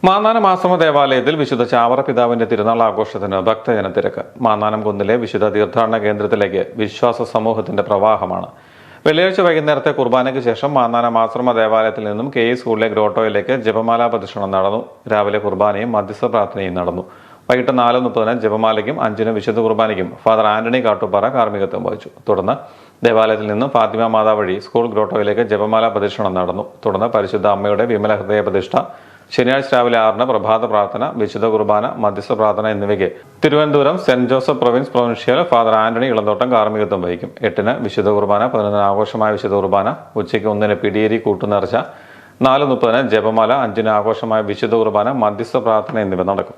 മാന്നാനം ആശ്രമ ദേവാലയത്തിൽ വിശുദ്ധ ചാവറ പിതാവിന്റെ തിരുനാൾ ആഘോഷത്തിന് ഭക്തജന തിരക്ക്. മാന്നാനം കുന്നിലെ വിശുദ്ധ തീർത്ഥാടന കേന്ദ്രത്തിലേക്ക് വിശ്വാസ സമൂഹത്തിന്റെ പ്രവാഹമാണ്. വെള്ളിയാഴ്ച വൈകുന്നേരത്തെ കുർബാനയ്ക്ക് ശേഷം മാന്നാനം ആശ്രമ ദേവാലയത്തിൽ നിന്നും കെ സ്കൂളിലെ ഗ്രോട്ടോയിലേക്ക് ജപമാല പ്രദക്ഷിണം നടന്നു. രാവിലെ കുർബാനയും മധ്യസ്ഥ പ്രാർത്ഥനയും നടന്നു. വൈകിട്ട് 4:30 ജപമാലയ്ക്കും 5 വിശുദ്ധ കുർബാനയ്ക്കും ഫാദർ ആന്റണി കാട്ടുപാറ കാർമ്മികത്വം വഹിച്ചു. തുടർന്ന് ദേവാലയത്തിൽ നിന്നും ഫാത്തിമ മാതാ വഴി സ്കൂൾ ഗ്രോട്ടോയിലേക്ക് ജപമാല പ്രദക്ഷിണം നടന്നു. തുടർന്ന് പരിശുദ്ധ അമ്മയുടെ വിമല ഹൃദയ പ്രതിഷ്ഠ, ശനിയാഴ്ച രാവിലെ 6 പ്രഭാത പ്രാർത്ഥന, വിശുദ്ധ കുർബാന, മധ്യസ്ഥ പ്രാർത്ഥന എന്നിവയ്ക്ക് Thiruvananthapuram saint Joseph province provincial father Antony Elanthottam കാർമ്മികത്വം വഹിക്കും. 8 വിശുദ്ധ കുർബാന, 11 ആഘോഷമായ വിശുദ്ധ കുർബാന, ഉച്ചയ്ക്ക് 1 പിടിയേരി കൂട്ടുനേർച്ച, 4:30 ജപമാല, 5 ആഘോഷമായ വിശുദ്ധ കുർബാന, മധ്യസ്ഥ പ്രാർത്ഥന എന്നിവ നടക്കും.